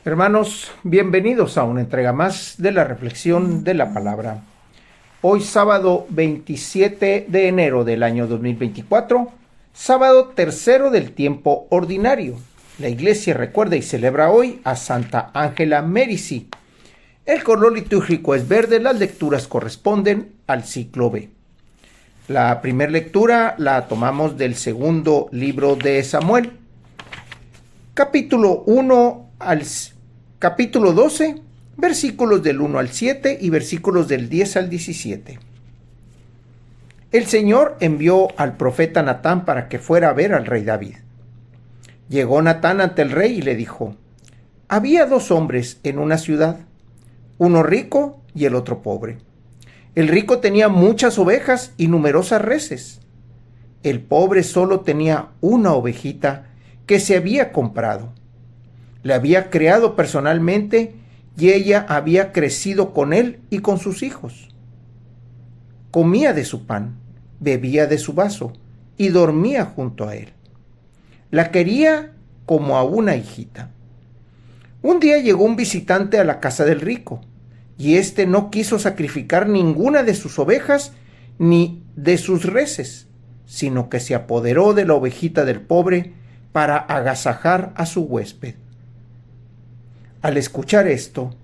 Hermanos, bienvenidos a una entrega más de la reflexión de la palabra. Hoy sábado 27 de enero del año 2024, sábado tercero del tiempo ordinario. La iglesia recuerda y celebra hoy a Santa Ángela Merici. El color litúrgico es verde, las lecturas corresponden al ciclo B. La primera lectura la tomamos del segundo libro de Samuel, capítulo 12, versículos del 1 al 7 y versículos del 10 al 17. El Señor envió al profeta Natán para que fuera a ver al rey David. Llegó Natán ante el rey y le dijo: había dos hombres en una ciudad, uno rico y el otro pobre. El rico tenía muchas ovejas y numerosas reses. El pobre solo tenía una ovejita que se había comprado. Le había criado personalmente y ella había crecido con él y con sus hijos. Comía de su pan, bebía de su vaso y dormía junto a él. La quería como a una hijita. Un día llegó un visitante a la casa del rico y éste no quiso sacrificar ninguna de sus ovejas ni de sus reses, sino que se apoderó de la ovejita del pobre para agasajar a su huésped. Al escuchar esto,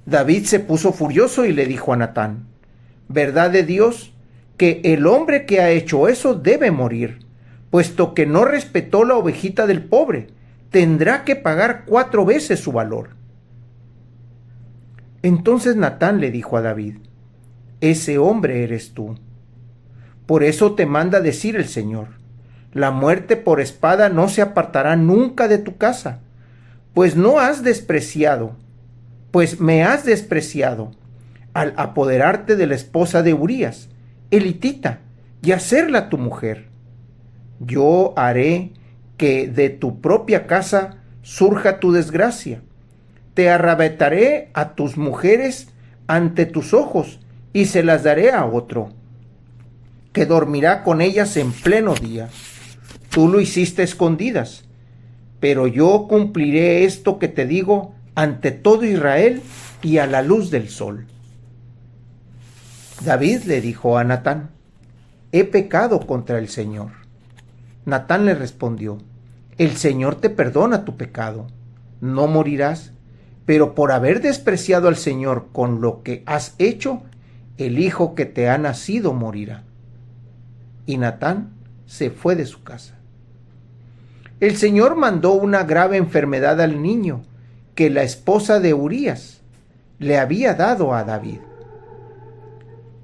David se puso furioso y le dijo a Natán: verdad de Dios que el hombre que ha hecho eso debe morir, puesto que no respetó la ovejita del pobre, tendrá que pagar 4 veces su valor. Entonces Natán le dijo a David: ese hombre eres tú. Por eso te manda decir el Señor: la muerte por espada no se apartará nunca de tu casa, pues me has despreciado al apoderarte de la esposa de Urías, el hitita, y hacerla tu mujer. Yo haré que de tu propia casa surja tu desgracia. Te arrebataré a tus mujeres ante tus ojos y se las daré a otro, que dormirá con ellas en pleno día. Tú lo hiciste escondidas, pero yo cumpliré esto que te digo ante todo Israel y a la luz del sol. David le dijo a Natán: he pecado contra el Señor. Natán le respondió: el Señor te perdona tu pecado, no morirás, pero por haber despreciado al Señor con lo que has hecho, el hijo que te ha nacido morirá. Y Natán se fue de su casa. El Señor mandó una grave enfermedad al niño que la esposa de Urías le había dado a David.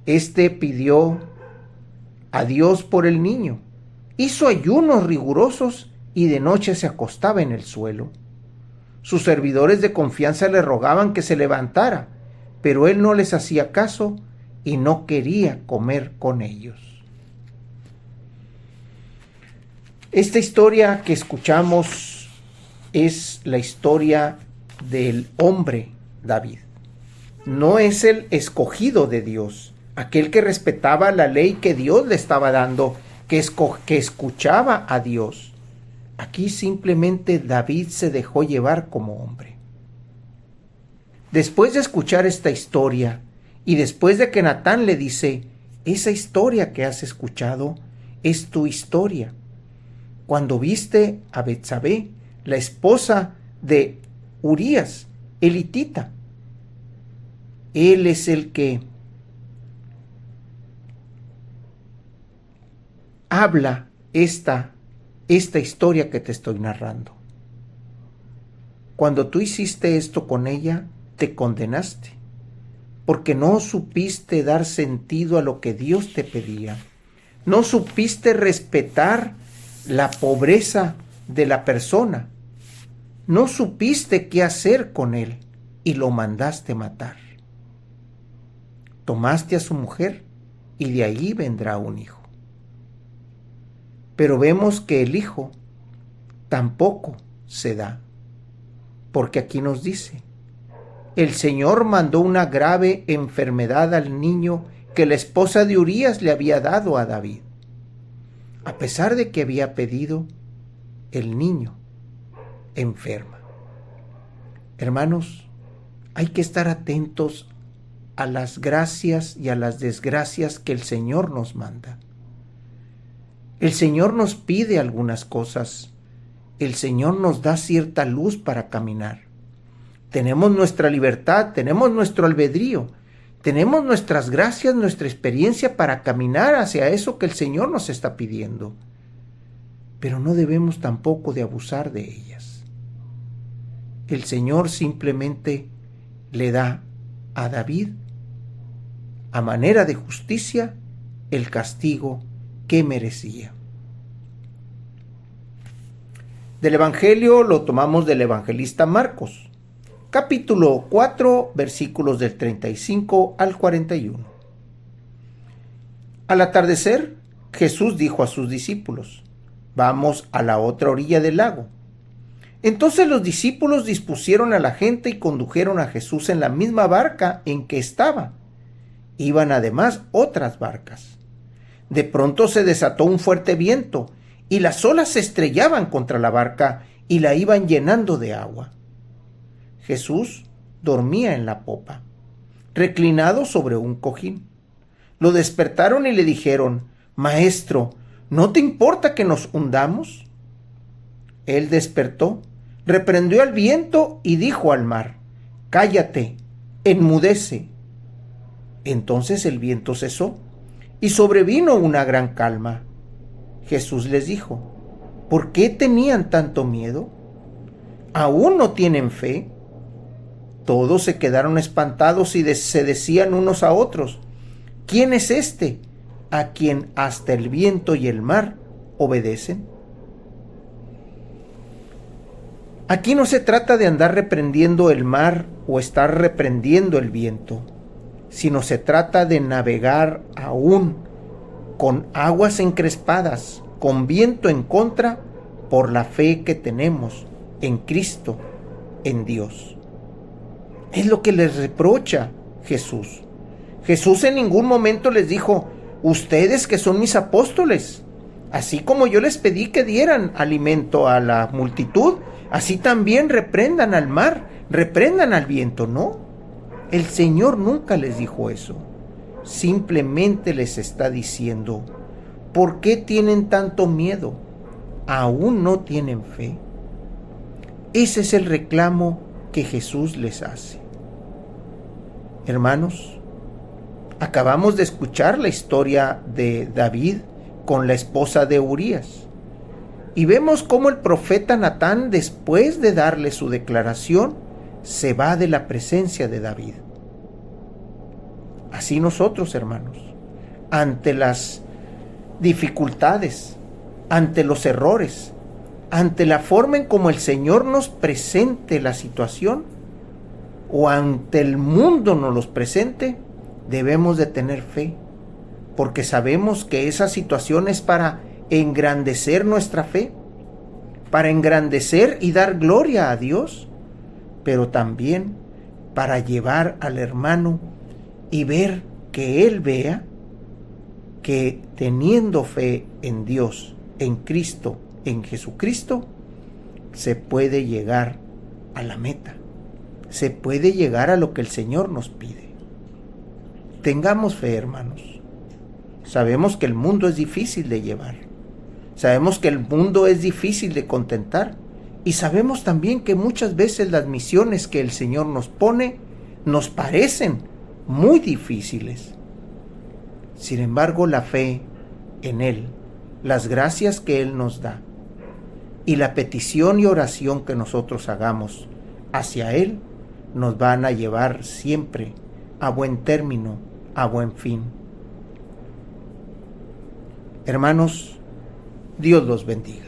Este pidió a Dios por el niño, hizo ayunos rigurosos y de noche se acostaba en el suelo. Sus servidores de confianza le rogaban que se levantara, pero él no les hacía caso y no quería comer con ellos. Esta historia que escuchamos es la historia del hombre David. No es el escogido de Dios, aquel que respetaba la ley que Dios le estaba dando, que escuchaba a Dios. Aquí simplemente David se dejó llevar como hombre. Después de escuchar esta historia y después de que Natán le dice: esa historia que has escuchado es tu historia. Cuando viste a Betsabé, la esposa de Urías, el hitita, él es el que habla esta historia que te estoy narrando. Cuando tú hiciste esto con ella, te condenaste, porque no supiste dar sentido a lo que Dios te pedía. No supiste respetar la pobreza de la persona. No supiste qué hacer con él y lo mandaste matar. Tomaste a su mujer y de ahí vendrá un hijo. Pero vemos que el hijo tampoco se da, porque aquí nos dice: el Señor mandó una grave enfermedad al niño que la esposa de Urías le había dado a David. A pesar de que había pedido, el niño enferma. Hermanos, hay que estar atentos a las gracias y a las desgracias que el Señor nos manda. El Señor nos pide algunas cosas. El Señor nos da cierta luz para caminar. Tenemos nuestra libertad, tenemos nuestro albedrío, tenemos nuestras gracias, nuestra experiencia para caminar hacia eso que el Señor nos está pidiendo. Pero no debemos tampoco de abusar de ellas. El Señor simplemente le da a David, a manera de justicia, el castigo que merecía. Del Evangelio lo tomamos del evangelista Marcos, capítulo 4, versículos del 35 al 41. Al atardecer, Jesús dijo a sus discípulos: «Vamos a la otra orilla del lago». Entonces los discípulos dispusieron a la gente y condujeron a Jesús en la misma barca en que estaba. Iban además otras barcas. De pronto se desató un fuerte viento, y las olas se estrellaban contra la barca y la iban llenando de agua. Jesús dormía en la popa, reclinado sobre un cojín. Lo despertaron y le dijeron: «Maestro, ¿no te importa que nos hundamos?». Él despertó, reprendió al viento y dijo al mar: «Cállate, enmudece». Entonces el viento cesó y sobrevino una gran calma. Jesús les dijo: ¿por qué tenían tanto miedo? ¿Aún no tienen fe? Todos se quedaron espantados y se decían unos a otros: ¿quién es este a quien hasta el viento y el mar obedecen? Aquí no se trata de andar reprendiendo el mar o estar reprendiendo el viento, sino se trata de navegar aún con aguas encrespadas, con viento en contra, por la fe que tenemos en Cristo, en Dios. Es lo que les reprocha Jesús. Jesús en ningún momento les dijo: ustedes que son mis apóstoles, así como yo les pedí que dieran alimento a la multitud, así también reprendan al mar, reprendan al viento. No, el Señor nunca les dijo eso. Simplemente les está diciendo: ¿por qué tienen tanto miedo? ¿Aún no tienen fe? Ese es el reclamo que Jesús les hace. Hermanos, acabamos de escuchar la historia de David con la esposa de Urías. Y vemos cómo el profeta Natán, después de darle su declaración, se va de la presencia de David. Así nosotros, hermanos, ante las dificultades, ante los errores, ante la forma en cómo el Señor nos presente la situación, o ante el mundo nos los presente, debemos de tener fe, porque sabemos que esa situación es para engrandecer nuestra fe, para engrandecer y dar gloria a Dios, pero también para llevar al hermano y ver que él vea que teniendo fe en Dios, en Cristo, en Jesucristo, se puede llegar a la meta, se puede llegar a lo que el Señor nos pide. Tengamos fe, hermanos. Sabemos que el mundo es difícil de llevar, sabemos que el mundo es difícil de contentar, y sabemos también que muchas veces las misiones que el Señor nos pone nos parecen muy difíciles. Sin embargo, la fe en Él, las gracias que Él nos da y la petición y oración que nosotros hagamos hacia Él nos van a llevar siempre a buen término, a buen fin. Hermanos, Dios los bendiga.